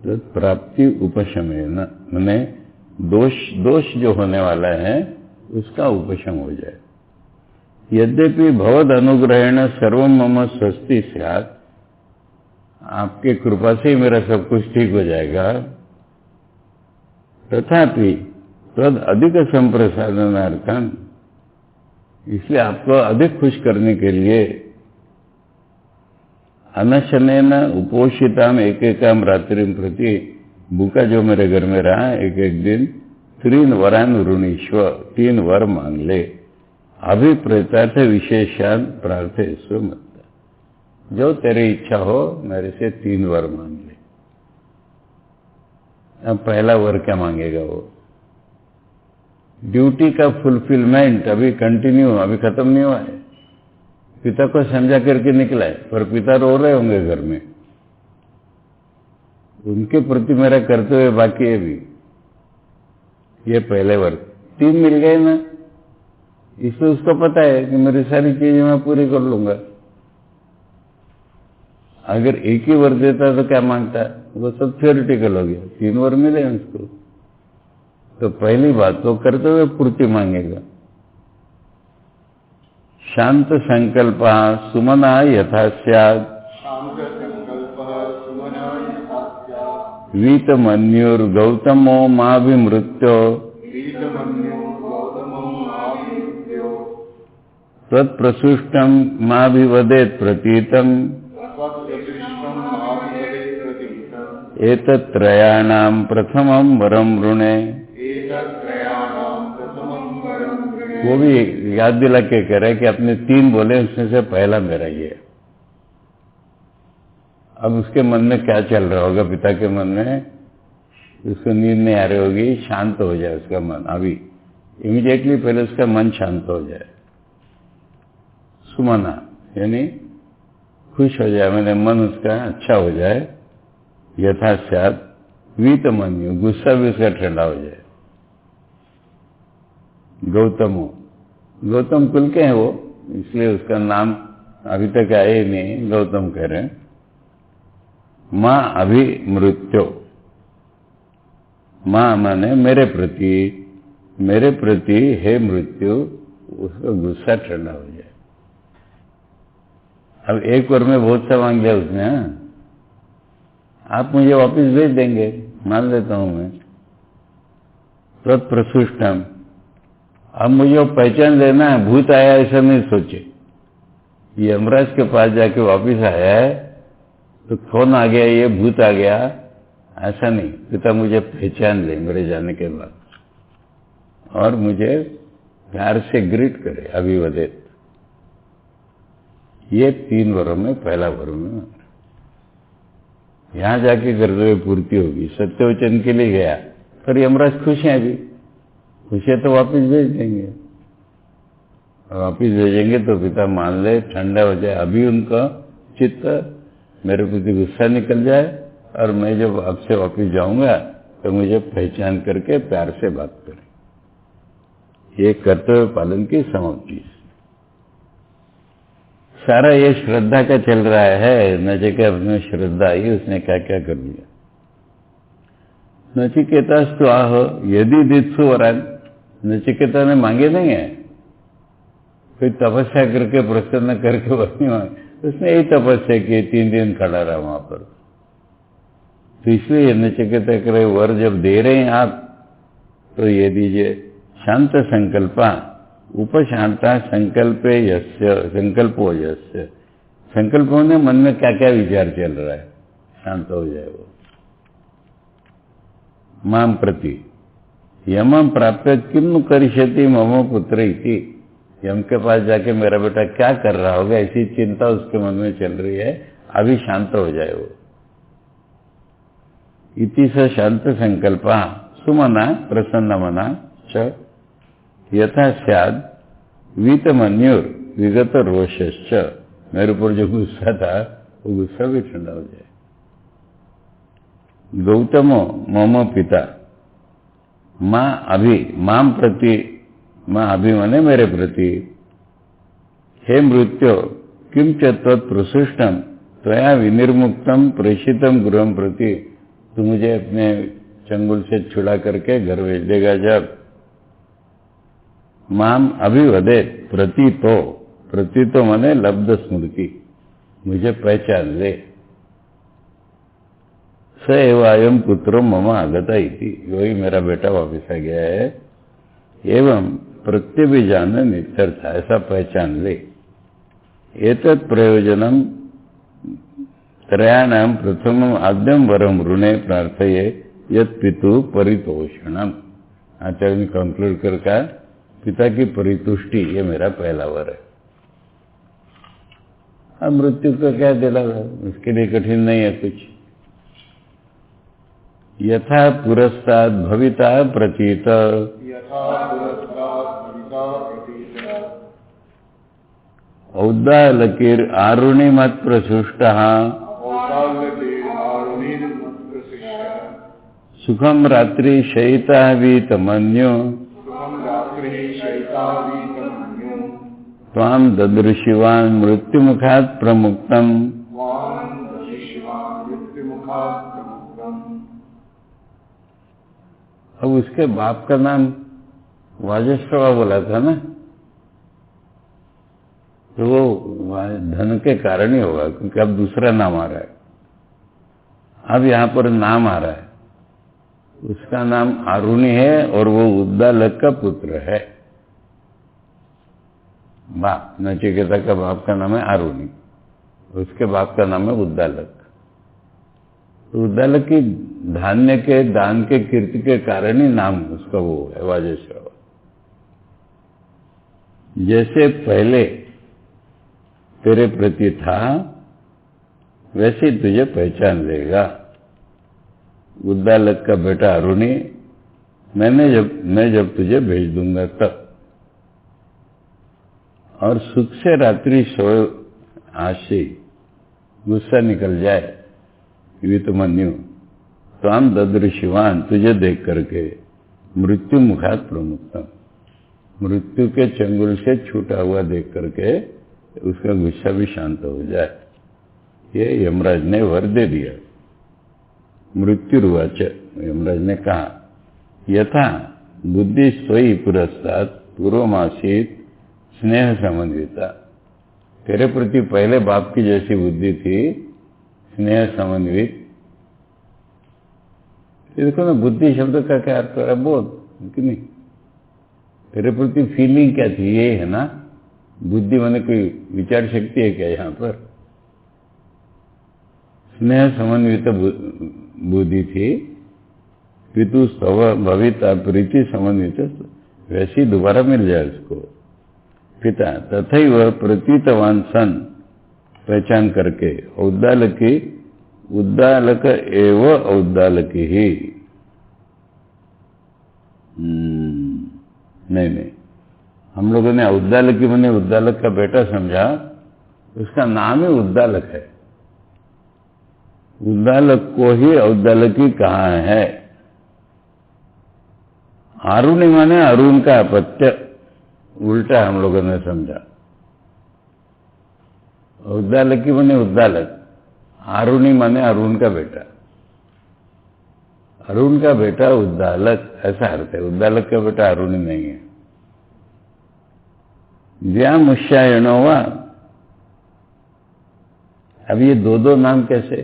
तो प्राप्ति उपशमेन, मैंने दोष जो होने वाला है उसका उपशम हो जाए। यद्यपि भवद अनुग्रहेण सर्वम मम स्वस्ति स्यात्, आपके कृपा से ही मेरा सब कुछ ठीक हो जाएगा, तथापि तद अधिक संप्रसादनार्थम, इसलिए आपको अधिक खुश करने के लिए अनशनेन उपोषिताम एक एकाम रात्रिम प्रति, भूखा जो मेरे घर में रहा एक एक दिन, 3 वरान ऋणीश्व, 3 वर मांग ले, अभिप्रेतार्थ विशेषान प्रार्थेस्व मत, जो तेरी इच्छा हो मेरे से 3 वर मांग ले। अब पहला वर क्या मांगेगा वो? ड्यूटी का फुलफिलमेंट अभी कंटिन्यू, अभी खत्म नहीं हुआ है। पिता को समझा करके निकला है, पर पिता रो रहे होंगे घर में, उनके प्रति मेरा कर्तव्य बाकी है भी। ये पहले वर्ग 3 मिल गए ना, इसलिए उसको पता है कि मेरी सारी चीजें मैं पूरी कर लूंगा। अगर एक ही वर देता तो क्या मांगता, वो सब थियोरिटिकल हो गया। 3 वर मिले उसको, तो पहली बात तो कर्तव्य पूर्ति मांगेगा। शांत संकल्प सुमना यथा स्यात्, वीतमन्युर्गौतमो माभिमृत्यो, तत्प्रसुष्टं माभिवदेत् प्रतीतम्, एतत्त्रयाणां प्रथमं वरम ऋणे। वो भी याद दिला के कह रहे कि अपने 3 बोले, उसमें से पहला मेरा ये। अब उसके मन में क्या चल रहा होगा, पिता के मन में, उसको नींद नहीं आ रही होगी, शांत हो जाए उसका मन, अभी इमीडिएटली पहले उसका मन शांत हो जाए। सुमना यानी खुश हो जाए, मैंने मन उसका अच्छा हो जाए। यथा स्यात् वीतमन्यु, गुस्सा भी उसका ठंडा हो जाए। गौतमो, गौतम कुल के हैं वो, इसलिए उसका नाम अभी तक आए नहीं, गौतम कह रहे हैं। मां अभिमृत्यो, मां माने मेरे प्रति हे मृत्यु, उसका गुस्सा ठंडा हो जाए। अब एक बार में बहुत सा मांग लिया उसने, आप मुझे वापस भेज देंगे, मान लेता हूं मैं। तत्प्रसुष्टम, अब मुझे वो पहचान लेना है, भूत आया ऐसा नहीं सोचे। ये यमराज के पास जाके वापिस आया है तो फोन आ गया, ये भूत आ गया, ऐसा नहीं। पिता मुझे पहचान ले मेरे जाने के बाद और मुझे प्यार से ग्रीट करे, अभिवदित। ये 3 वरों में पहला वर में यहां जाके कर्तव्य पूर्ति होगी। सत्यवचन के लिए गया, फिर यमराज खुश हैं, अभी खुश है तो वापिस भेज देंगे। वापिस भेजेंगे तो पिता मान ले, ठंडा हो जाए, अभी उनका चित्त मेरे प्रति गुस्सा निकल जाए, और मैं जब आपसे वापिस जाऊंगा तो मुझे पहचान करके प्यार से बात करें। ये कर्तव्य पालन की समाप्ति। सारा ये श्रद्धा का चल रहा है। नचिकेता अपने श्रद्धा आई, उसने क्या क्या कर दिया। नचिकेता स्वाह यदि दित्सु वरान, नचिकेता ने मांगे नहीं है, कोई तपस्या करके प्रसन्न करके वही मांगे, उसने यही तपस्या की, 3 दिन खड़ा रहा वहां पर। तो इसलिए नचिकेता करे वर जब दे रहे हैं आप, तो ये दीजिए शांत संकल्पा उपशांता संकल्पे यस्य संकल्पो यस्य। संकल्प होने मन में क्या क्या विचार चल रहा है, शांत हो जाए वो। माम प्रति यमं प्राप्य किम करिष्यति मम पुत्र इति, यम के पास जाके मेरा बेटा क्या कर रहा होगा, ऐसी चिंता उसके मन में चल रही है, अभी शांत हो जाए वो। इति स शांत संकल्पा सुमना प्रसन्न मना च यथा स्याद वीतमन्युर विगत रोषश्च, मेरे ऊपर जो गुस्सा था वो गुस्सा भी ठंडा हो जाए। गौतमो मम पिता माम प्रति, मां अभि मने मेरे प्रति, हे मृत्यो किम च तत्प्रसुष्टम त्वया विनिर्मुक्तम प्रेषितम गृहम प्रति, तू मुझे अपने चंगुल से छुड़ा करके घर भेज देगा जब। माम अभिवदे प्रतीतो मने लब्ध स्मृति, मुझे पहचान ले। स एवायम पुत्रो मम आगता इति, वही मेरा बेटा वापिस आ गया है। एवं प्रत्यभिजान नित्यर्थ, ऐसा पहचान ले। एतत् प्रयोजनम त्रयाणाम प्रथमम आद्यम वरम ऋणे प्रार्थये यत् पितु परितोषणम। आचार्य ने कंक्लूड कर कहा पिता की परितुष्टि, ये मेरा पहला वर है। अब मृत्यु का क्या दिला, उसके लिए कठिन नहीं है कुछ। यथा पुरस्ताद भविता प्रतीत औद्दालकीर आरुणिमत् प्रसुष्टः सुखम रात्रि शयितावीतमन्यो त्वां ददृशिवान् मृत्युमुखात् प्रमुक्तम्। अब उसके बाप का नाम वाजश्रवा बोला था ना, तो वो धन के कारण ही होगा, क्योंकि अब दूसरा नाम आ रहा है। अब यहां पर नाम आ रहा है, उसका नाम आरुणि है और वो उद्दालक का पुत्र है। बाप नचिकेता का बाप का नाम है आरुणि, उसके बाप का नाम है उद्दालक। तो उद्दालक की धान्य के दान के कीर्ति के कारण ही नाम उसका वो है वाजश्रवा। जैसे पहले तेरे प्रति था वैसे तुझे पहचान लेगा। उद्दालक का बेटा अरुणि, मैं जब तुझे भेज दूंगा तब। और सुख से रात्रि सोए, आज से गुस्सा निकल जाए, वितमन्यु त्वां ददृशिवान, तुझे देख करके मृत्यु मुखात प्रमुक्तम, मृत्यु के चंगुल से छूटा हुआ देख करके उसका गुस्सा भी शांत हो जाए। ये यमराज ने वर दे दिया। मृत्युर्वाच, यमराज ने कहा यथा बुद्धि स्वयं पुरस्तात् पूर्वमासीत स्नेह समन्विता, तेरे प्रति पहले बाप की जैसी बुद्धि थी, स्नेह समन्वित। देखो ना, बुद्धि शब्द का क्या अर्थ है, बोध कि नहीं। तेरे प्रति फीलिंग क्या थी, ये है ना। बुद्धि माने कोई विचार शक्ति है क्या यहां पर। स्नेह समन्वित बुद्धि थी, पितु स्तव भविता प्रीति समन्वित, वैसी दोबारा मिल जाए उसको। पिता तथैव प्रतीतवान सन, पहचान करके औद्दालकी उद्दालक एव औद्दालकी ही। नहीं, हम लोगों ने औद्दालकी मैंने उद्दालक का बेटा समझा, उसका नाम ही उद्दालक है। उद्दालक को ही औद्दालकी कहा है। आरुणी माने अरुण का अपत्य, उल्टा हम लोगों ने समझा। उद्दालकी माने उद्दालक, आरुणी माने अरुण का बेटा, अरुण का बेटा उद्दालक, ऐसा अर्थ है। उद्दालक का बेटा अरुणी नहीं है। व्यामुष्यायणो वा, अब ये दो नाम कैसे?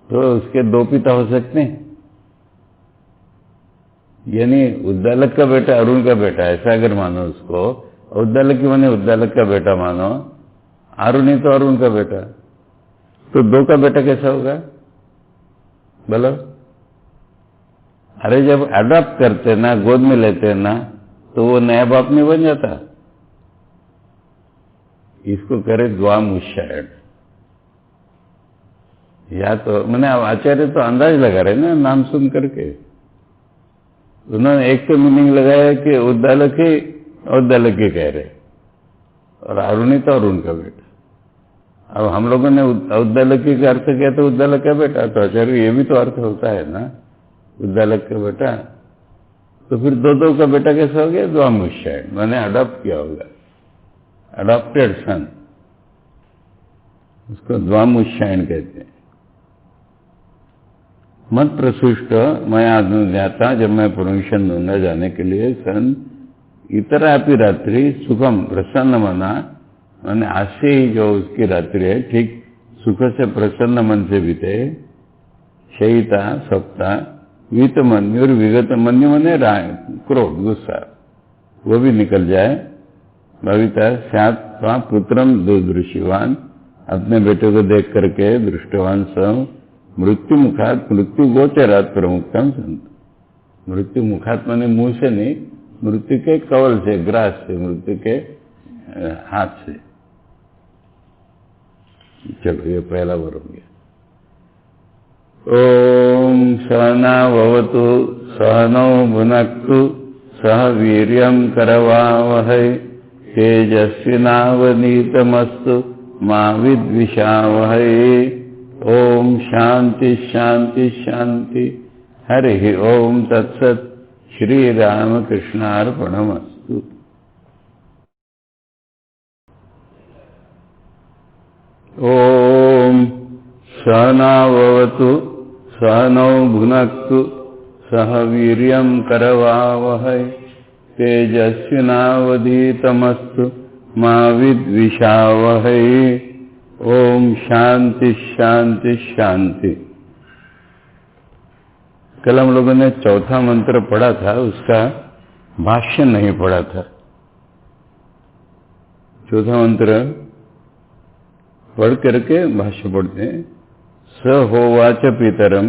तो उसके दो पिता हो सकते हैं, यानी उद्दालक का बेटा अरुण का बेटा, ऐसा अगर मानो उसको, उद्दालक माने उद्दालक का बेटा मानो, आरुणी तो अरुण का बेटा, तो दो का बेटा कैसा होगा बोलो? अरे जब अडॉप्ट करते ना, गोद में लेते ना, तो वो नया बाप नहीं बन जाता। इसको करे द्वामुष्यायण। या तो मैंने आचार्य तो अंदाज लगा रहे ना नाम सुन करके, उन्होंने एक तो मीनिंग लगाया कि उद्दालक ही औद्दालकी कह रहे, और अरुणी तो अरुण का बेटा। अब हम लोगों ने उद्दालकी का अर्थ किया तो उद्दालक का बेटा, तो आचार्य ये भी तो अर्थ होता है ना उद्दालक का बेटा। तो फिर दो का बेटा कैसा हो गया? द्वामुष्यायण, मैंने अडॉप्ट किया होगा, अडॉप्टेड सन, उसको द्वामुष्यायण कहते हैं। मत प्रसुष्ट मैं आत्मज्ञाता, जब मैं परमिशन दूंगा जाने के लिए, सन इतरापि रात्रि सुखम प्रसन्न मना, मैंने आज से ही जो उसकी रात्रि है ठीक सुख से प्रसन्न मन से बीते। शयिता सप्ता वित मन्यु, और विगत मन्यु मने क्रोध गुस्सा, वो भी निकल जाए। भविता स्यात् पुत्रम दुदृशिवान, अपने बेटे को देख करके दृष्टवान सब, मृत्यु मुखात मृत्यु गोचरात प्रमुखतम संत। मृत्यु मुखात माने मुंह से नहीं, मृत्यु के कवल से, ग्रास से, मृत्यु के हाथ से। चलो ये पहला वर हो गया। ओम सहना भवतु सहनौ भुनक्तु सह वीर्यं करवावहै तेजस्विनावनीतमस्तु मा विद्विषावहै। ओम शांति शांति शांति। हरि ओम तत्सत्। श्री रामकृष्णार्पणमस्तु। ओम सहना भवतु सहनौ भुनक्तु सह वीर्यं करवावहै तेजस्विनावधीतमस्तु मा विद्विषावहै। ओम शांति शांति शांति। कल हम लोगों ने चौथा मंत्र पढ़ा था, उसका भाष्य नहीं पढ़ा था। चौथा मंत्र पढ़ करके भाष्य पढ़ते हैं। स होवाच पितरम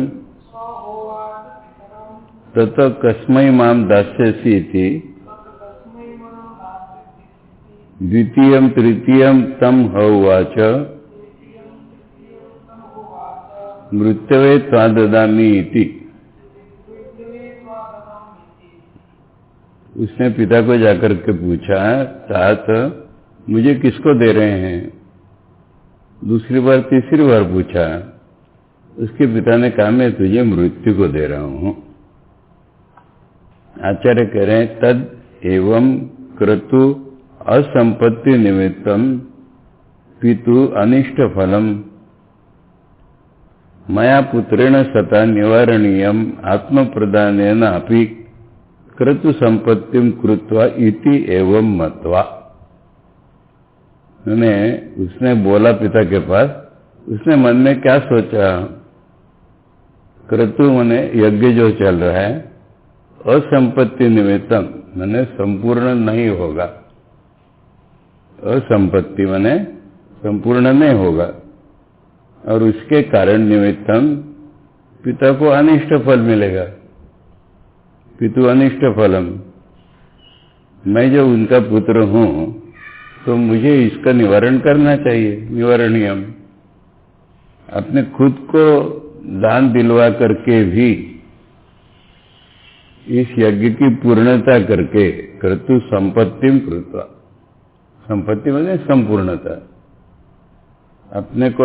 तत कस्मै मां दास्यसि इति द्वितीयं तृतीयं तं होवाच मृत्यवे त्वा ददामि इति। उसने पिता को जाकर के पूछा, तात मुझे किसको दे रहे हैं? दूसरी बार तीसरी बार पूछा। उसके पिता ने कहा, मैं तुझे मृत्यु को दे रहा हूं। आचार्य कह रहे हैं, तद एवं क्रतु असंपत्ति निमित्तम पितु अनिष्ट फलम मया पुत्रेण सता निवारणीयम आत्मप्रदानेन अपि क्रतु संपत्तिम कृत्वा इति एवं मत्वा। उसने बोला पिता के पास, उसने मन में क्या सोचा? क्रतु मने यज्ञ जो चल रहा है, असंपत्ति निमित्तम मने संपूर्ण नहीं होगा। असंपत्ति मने संपूर्ण नहीं होगा, और उसके कारण निमित्तम पिता को अनिष्ट फल मिलेगा। पितु अनिष्ट फलम, मैं जो उनका पुत्र हूं तो मुझे इसका निवारण करना चाहिए। निवारणीयम अपने खुद को दान दिलवा करके भी इस यज्ञ की पूर्णता करके कर्तु संपत्तिम कृत्वा, संपत्ति मतलब संपूर्णता, अपने को